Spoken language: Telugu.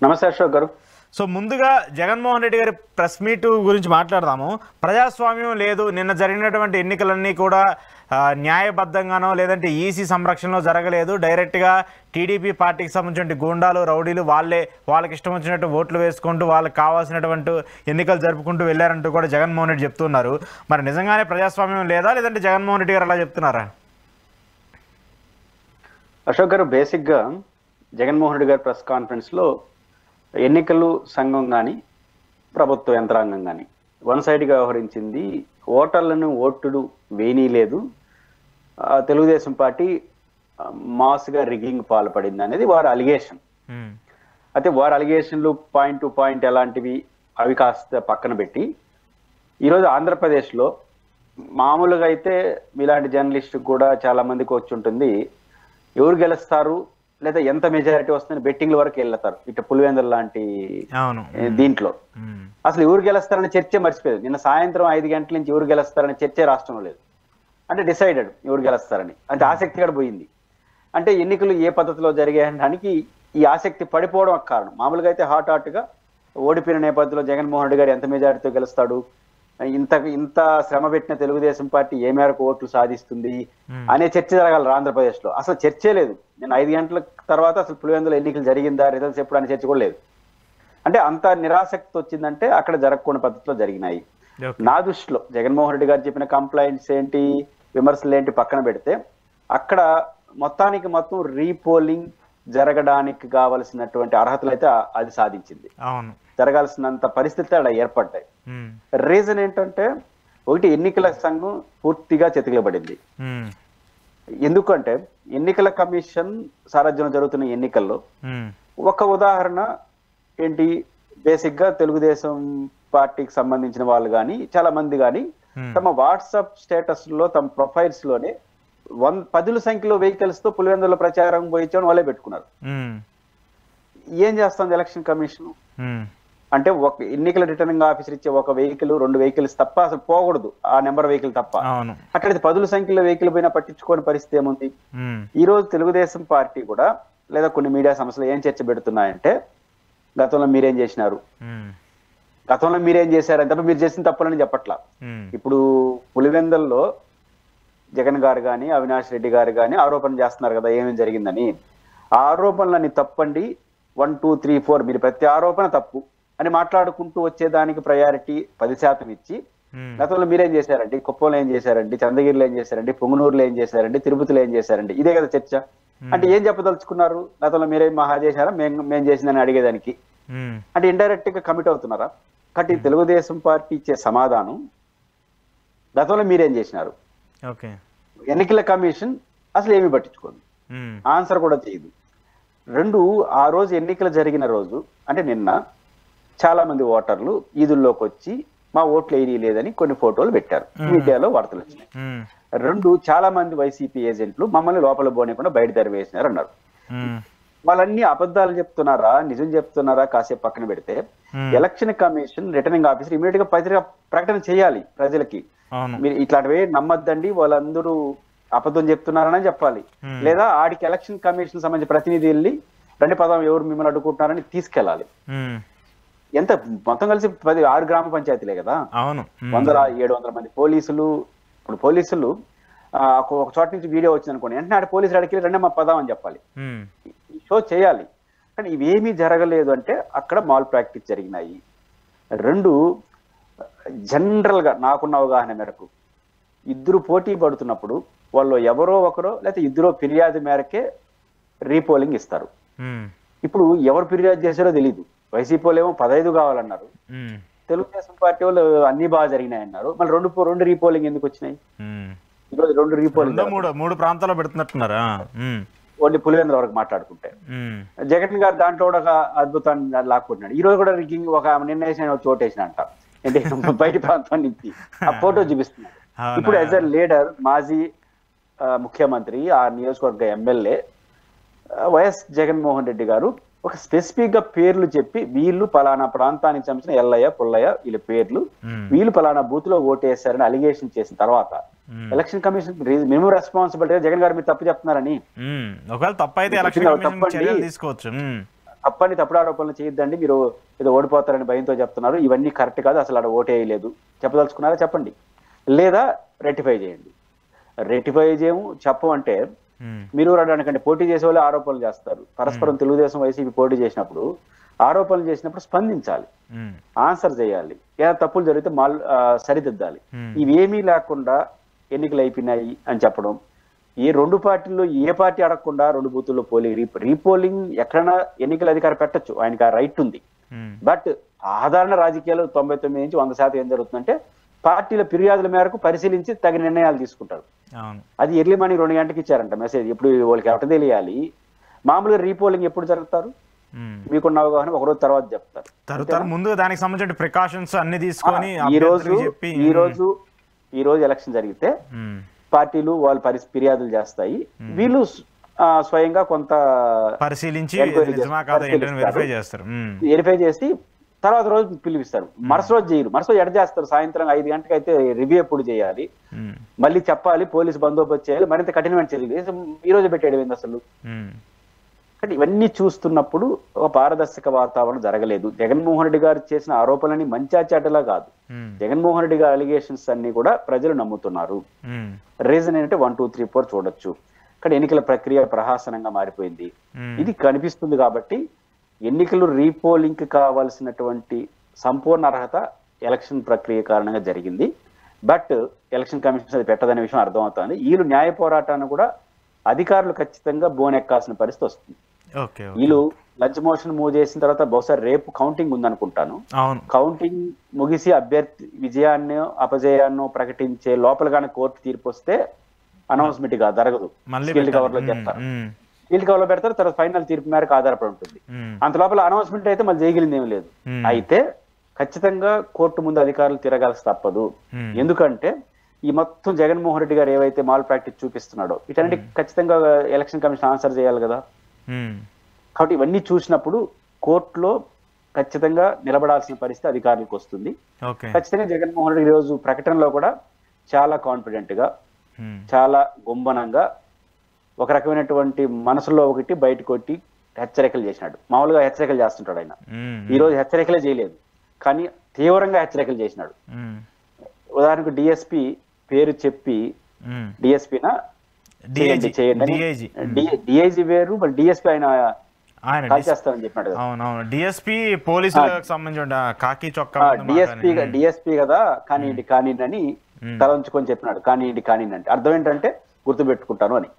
నమస్తే అశోక్ గారు. సో ముందుగా జగన్మోహన్ రెడ్డి గారి ప్రెస్ మీట్ గురించి మాట్లాడదాము. ప్రజాస్వామ్యం లేదు, నిన్న జరిగినటువంటి ఎన్నికలన్నీ కూడా న్యాయబద్ధంగానో లేదంటే ఈసీ సంరక్షణలో జరగలేదు, డైరెక్ట్గా టీడీపీ పార్టీకి సంబంధించిన గూండాలు రౌడీలు వాళ్ళకి ఇష్టం వచ్చినట్టు ఓట్లు వేసుకుంటూ వాళ్ళకి కావాల్సినటువంటి ఎన్నికలు జరుపుకుంటూ వెళ్ళారంటూ కూడా జగన్మోహన్ రెడ్డి చెప్తున్నారు. మరి నిజంగానే ప్రజాస్వామ్యం లేదా, లేదంటే జగన్మోహన్ రెడ్డి గారు అలా చెప్తున్నారా? అశోక్ గారు, బేసిక్గా జగన్మోహన్ రెడ్డి గారి ప్రెస్ కాన్ఫరెన్స్లో ఎన్నికలు సంఘం కానీ ప్రభుత్వ యంత్రాంగం కానీ వన్ సైడ్గా వ్యవహరించింది. ఓటర్లను ఓటుడు వేయనీలేదు, తెలుగుదేశం పార్టీ మాస్గా రిగ్గింగ్ పాల్పడింది అనేది వారి అలిగేషన్. అయితే వారి అలిగేషన్లు పాయింట్ టు పాయింట్ ఎలాంటివి అవి కాస్త పక్కన పెట్టి, ఈరోజు ఆంధ్రప్రదేశ్లో మామూలుగా అయితే మీలాంటి జర్నలిస్ట్ కూడా చాలా మందికి వచ్చి ఉంటుంది, ఎవరు గెలుస్తారు లేదా ఎంత మెజారిటీ వస్తుందని బెట్టింగ్ల వరకు వెళ్తారు. ఇట్లా పులివెందుల లాంటి దీంట్లో అసలు ఎవరు గెలుస్తారనే చర్చే మర్చిపోయేది. నిన్న సాయంత్రం 5 గంటల నుంచి ఎవరు గెలుస్తారనే చర్చే రాష్ట్రంలో లేదు. అంటే డిసైడెడ్ ఎవరు గెలుస్తారని, అంటే ఆసక్తి కూడా పోయింది. అంటే ఎన్నికలు ఏ పద్ధతిలో జరిగాయనడానికి ఈ ఆసక్తి పడిపోవడం ఒక కారణం. మామూలుగా అయితే హాట్గా ఓడిపోయిన నేపథ్యంలో జగన్మోహన్ రెడ్డి గారు ఎంత మెజారిటీతో గెలుస్తాడు, ఇంత శ్రమ పెట్టిన తెలుగుదేశం పార్టీ ఏ మేరకు ఓట్లు సాధిస్తుంది అనే చర్చ జరగాలి ఆంధ్రప్రదేశ్ లో. అసలు చర్చే లేదు. నేను 5 గంటల తర్వాత అసలు పులివెందుల ఎన్నికలు జరిగిందా, రిజల్ట్స్ ఎప్పుడు అనే చర్చ కూడా లేదు. అంటే అంత నిరాసక్తి వచ్చిందంటే అక్కడ జరగకుండా పద్ధతిలో జరిగినాయి. నా దృష్టిలో జగన్మోహన్ రెడ్డి గారు చెప్పిన కంప్లైంట్స్ ఏంటి, విమర్శలు ఏంటి పక్కన పెడితే, అక్కడ మొత్తానికి మొత్తం రీపోలింగ్ జరగడానికి కావలసినటువంటి అర్హతలు అయితే అది సాధించింది. జరగాల్సినంత పరిస్థితులు అక్కడ ఏర్పడ్డాయి. రీజన్ ఏంటంటే, ఒకటి ఎన్నికల సంఘం పూర్తిగా చెతికిలబడింది. ఎందుకంటే ఎన్నికల కమిషన్ సారథ్యంలో జరుగుతున్న ఎన్నికల్లో ఒక ఉదాహరణ ఏంటి, బేసిక్ గా తెలుగుదేశం పార్టీకి సంబంధించిన వాళ్ళు కానీ చాలా మంది కానీ తమ వాట్సాప్ స్టేటస్ లో తమ ప్రొఫైల్స్ లోనే 10ల సంఖ్యలో వెహికల్స్ తో పులివెందుల ప్రచారం పోయించని వాళ్ళే పెట్టుకున్నారు. ఏం చేస్తుంది ఎలక్షన్ కమిషన్ అంటే, ఒక ఎన్నికల రిటర్నింగ్ ఆఫీసర్ ఇచ్చే ఒక వెహికల్ 2 వెహికల్స్ తప్ప అసలు పోకూడదు, ఆ నెంబర్ వెహికల్ తప్ప. అట్లయితే 10ల సంఖ్యలో వెహికల్ పోయినా పట్టించుకోని పరిస్థితి ఏముంది? ఈ రోజు తెలుగుదేశం పార్టీ కూడా లేదా కొన్ని మీడియా సంస్థలు ఏం చర్చ పెడుతున్నాయంటే, గతంలో మీరేం చేసినారు, గతంలో మీరేం చేశారని తప్ప మీరు చేసిన తప్పులని చెప్పట్లా. ఇప్పుడు పులివెందుల్లో జగన్ గారు కానీ అవినాష్ రెడ్డి గారు కానీ ఆరోపణ చేస్తున్నారు కదా ఏమేమి జరిగిందని. ఆ ఆరోపణలన్నీ తప్పండి, 1, 2, 3, 4 మీరు ప్రతి ఆరోపణ తప్పు అని మాట్లాడుకుంటూ వచ్చేదానికి ప్రయారిటీ 10% ఇచ్చి, గతంలో మీరేం చేశారండి, కుప్పంలో ఏం చేశారండి, చంద్రగిరిలో ఏం చేశారండి, పొంగునూరులో ఏం చేశారండి, తిరుపతిలో ఏం చేశారండి, ఇదే కదా చర్చ. అంటే ఏం చెప్పదలుచుకున్నారు? గతంలో మీరేం మహా చేశారా, మేము చేసిందని అడిగేదానికి. అంటే ఇండైరెక్ట్ గా కమిట్ అవుతున్నారా? కాబట్టి తెలుగుదేశం పార్టీ ఇచ్చే సమాధానం, గతంలో మీరేం చేసినారు, ఎన్నికల కమిషన్ అసలు ఏమి పట్టించుకోదు, ఆన్సర్ కూడా చేయదు. 2, ఆ రోజు ఎన్నికలు జరిగిన రోజు అంటే నిన్న చాలా మంది ఓటర్లు ఈదుల్లోకి వచ్చి మా ఓట్లు వేయని లేదని కొన్ని ఫోటోలు పెట్టారు, మీడియాలో వార్తలు వచ్చినాయి. 2, చాలా మంది వైసీపీ ఏజెంట్లు మమ్మల్ని లోపల పోనీయకుండా బయట తెరవేసినారు అన్నారు. వాళ్ళన్నీ అబద్ధాలు చెప్తున్నారా నిజం చెప్తున్నారా కాసేపు పక్కన పెడితే, election commission returning officer immediate గా పత్రిక ప్రకటన చేయాలి ప్రజలకి, మీరు ఇట్లాంటివి నమ్మద్దండి, వాళ్ళందరూ అబద్ధం చెప్తున్నారని చెప్పాలి. లేదా ఆడికి ఎలక్షన్ కమిషన్ సంబంధించిన ప్రతినిధి వెళ్ళి 2 పదం ఎవరు మిమ్మల్ని అడ్డుకుంటున్నారని తీసుకెళ్ళాలి. ఎంత మొత్తం కలిసి 6 గ్రామ పంచాయతీలే కదా, 100-700 మంది పోలీసులు. ఇప్పుడు పోలీసులు ఒక చోట నుంచి వీడియో వచ్చింది అనుకోండి, వెంటనే ఆడ పోలీసులు అడిగి 2 మా పదం అని చెప్పాలి, షో చేయాలి. కానీ ఇవేమీ జరగలేదు అంటే అక్కడ మాల్ ప్రాక్టీస్ జరిగినాయి. 2, జనరల్ గా నాకున్న అవగాహన మేరకు, ఇద్దరు పోటీ పడుతున్నప్పుడు వాళ్ళు ఎవరో ఒకరో లేకపోతే ఇద్దరో ఫిర్యాదు మేరకే రీపోలింగ్ ఇస్తారు. ఇప్పుడు ఎవరు ఫిర్యాదు చేశారో తెలియదు. వైసీపీ వాళ్ళు ఏమో 15 కావాలన్నారు, తెలుగుదేశం పార్టీ వాళ్ళు అన్ని బాగా జరిగినాయి అన్నారు. మళ్ళీ 2 రీపోలింగ్ ఎందుకు వచ్చినాయి? ఈరోజు 2 రీపోలింగ్ 3 ప్రాంతాల్లో పెడుతున్నట్టున్నారా? ఓన్లీ పులివెందుల వరకు మాట్లాడుకుంటే జగన్ గారు దాంట్లో కూడా ఒక అద్భుతాన్ని లాక్కుంటున్నాడు. ఈ రోజు కూడా రిగ్గింగ్ ఒక నిన్న చోటు వేసిన అంట, ఏంటి బయట ప్రాంతం నుంచి ఆ ఫోటో చూపిస్తున్నాడు. ఇప్పుడు యాజ్ ఎ లీడర్, మాజీ ముఖ్యమంత్రి, ఆ నియోజకవర్గ ఎమ్మెల్యే వైఎస్ జగన్మోహన్ రెడ్డి గారు ఒక స్పెసిఫిక్ గా పేర్లు చెప్పి, వీళ్ళు పలానా ప్రాంతానికి సంబంధించిన ఎల్లయ్య పుల్లయ్య వీళ్ళ పేర్లు, వీళ్ళు పలానా బూత్ లో ఓటేశారని అలిగేషన్ చేసిన తర్వాత election commission minimum responsibility Jagan గారు మీరు తప్పు చెప్తున్నారని, ఒకవేళ తప్పైతే ఎలక్షన్ కమిషన్ చర్యలు తీసుకోవచ్చు. తప్పని తప్పుడు ఆరోపణలు చేయొద్దండి, మీరు ఏదో ఓడిపోతారని భయంతో చెప్తున్నారు, ఇవన్నీ కరెక్ట్ కాదు, అసలు ఆడ ఓటే వేయలేదు, చెప్పదలుచుకున్నారా చెప్పండి, లేదా రెక్టిఫై చేయండి. రెక్టిఫై చేయము చెప్పమంటే మీరు అనకండి, పోటీ చేసే వాళ్ళు ఆరోపణలు చేస్తారు. పరస్పరం తెలుగుదేశం వైసీపీ పోటీ చేసినప్పుడు ఆరోపణలు చేసినప్పుడు స్పందించాలి, ఆన్సర్ చేయాలి, ఏదైనా తప్పులు జరిగితే సరిదిద్దాలి. ఇవేమీ లేకుండా ఎన్నికలు అయిపోయినాయి అని చెప్పడం, ఈ రెండు పార్టీల్లో ఏ పార్టీ అడగకుండా 2 బూతుల్లో రీపోలింగ్ ఎక్కడైనా ఎన్నికల అధికారం పెట్టచ్చు, ఆయనకి ఆ రైట్ ఉంది. బట్ సాధారణ రాజకీయాలు 99 నుంచి 100% ఏం జరుగుతుందంటే పార్టీల ఫిర్యాదుల మేరకు పరిశీలించి తగిన నిర్ణయాలు తీసుకుంటారు. అది ఎర్లీ మార్నింగ్ 2 గంటలకు ఇచ్చారంట మెసేజ్, ఇప్పుడు వాళ్ళకి ఎవట తెలియాలి. మామూలుగా రీపోలింగ్ ఎప్పుడు జరుగుతారు మీకున్న అవగాహన ఒకరోజు తర్వాత చెప్తారు, ముందు దానికి సంబంధించిన ప్రికాషన్స్ అన్ని తీసుకొని. ఈ రోజు ఎలక్షన్ జరిగితే పార్టీలు వాళ్ళు ఫిర్యాదులు చేస్తాయి, వీళ్ళు స్వయంగా కొంత పరిశీలించి వెరిఫై చేసి తర్వాత రోజు పిలిపిస్తారు. మరుసటి రోజు చేయరు, మరుసటి ఎడ చేస్తారు, సాయంత్రం 5 గంటలకు అయితే రివ్యూ ఎప్పుడు చేయాలి, మళ్ళీ చెప్పాలి, పోలీసు బందోబస్తు చేయాలి, మరింత కఠినమైన చర్యలు ఈ రోజు పెట్టేయడం ఏంది అసలు. అంటే ఇవన్నీ చూస్తున్నప్పుడు ఒక పారదర్శక వాతావరణం జరగలేదు. జగన్మోహన్ రెడ్డి గారు చేసిన ఆరోపణలని మంచాచాటలా కాదు, జగన్మోహన్ రెడ్డి గారి అలిగేషన్స్ అన్ని కూడా ప్రజలు నమ్ముతున్నారు. రీజన్ ఏంటంటే 1, 2, 3, 4 చూడొచ్చు. ఇక్కడ ఎన్నికల ప్రక్రియ ప్రహాసనంగా మారిపోయింది, ఇది కనిపిస్తుంది. కాబట్టి ఎన్నికలు రీపోలింగ్ కావాల్సినటువంటి సంపూర్ణ అర్హత ఎలక్షన్ ప్రక్రియ కారణంగా జరిగింది. బట్ ఎలక్షన్ కమిషన్ అది పెట్టదనే విషయం అర్థమవుతుంది. వీళ్ళు న్యాయ పోరాటాన్ని కూడా అధికారులు ఖచ్చితంగా బోనెక్కాల్సిన పరిస్థితి వస్తుంది. వీళ్ళు లంచ్ మోషన్ మూవ్ చేసిన తర్వాత బహుశా రేపు కౌంటింగ్ ఉందనుకుంటాను. కౌంటింగ్ ముగిసి అభ్యర్థి విజయాన్ని అపజయాన్ని ప్రకటించే లోపలగానే కోర్టు తీర్పు వస్తే అనౌన్స్మెంట్ గా జరగదు, స్కిల్డ్ కవర్ లో చెప్తారు, స్కిల్డ్ కవర్ లో పెడతారు, తర్వాత ఫైనల్ తీర్పు మేరకు ఆధారపడి ఉంటుంది. అంత లోపల అనౌన్స్మెంట్ అయితే మళ్ళీ చేయగలిగింది ఏం లేదు. అయితే ఖచ్చితంగా కోర్టు ముందు అధికారులు తిరగాల్సి తప్పదు. ఎందుకంటే ఈ మొత్తం జగన్మోహన్ రెడ్డి గారు ఏవైతే మాల్ ప్రాక్టీస్ చూపిస్తున్నాడో వీటన్నిటి ఖచ్చితంగా ఎలక్షన్ కమిషన్ ఆన్సర్ చేయాలి కదా. కాబట్టి ఇవన్నీ చూసినప్పుడు కోర్టులో ఖచ్చితంగా నిలబడాల్సిన పరిస్థితి అధికారులకు వస్తుంది. ఖచ్చితంగా జగన్మోహన్ రెడ్డి రోజు ప్రకటనలో కూడా చాలా కాన్ఫిడెంట్ గా, చాలా గుంబనంగా, ఒక రకమైనటువంటి మనసులో ఒకటి బయటకు కొట్టి హెచ్చరికలు చేసినాడు. మామూలుగా హెచ్చరికలు చేస్తుంటాడు ఆయన, ఈ రోజు హెచ్చరికలే చేయలేదు కానీ తీవ్రంగా హెచ్చరికలు చేసినాడు. ఉదాహరణకు డిఎస్పి పేరు చెప్పి డిఎస్పీనా చేయండి డిఐజీ వేరు, మరి డిఎస్పీ ఆయన కాల్ చేస్తారని చెప్పినాడు కదా. అవునవును, డిఎస్పీ పోలీసులకు సంబంధించిన కాకి చొక్కా డిఎస్పీ కదా, కానివ్వండి కానివ్వండి అని తల ఉంచుకొని చెప్పినాడు. కానివ్వండి కానివ్వండి అంటే అర్థం ఏంటంటే గుర్తుపెట్టుకుంటాను అని.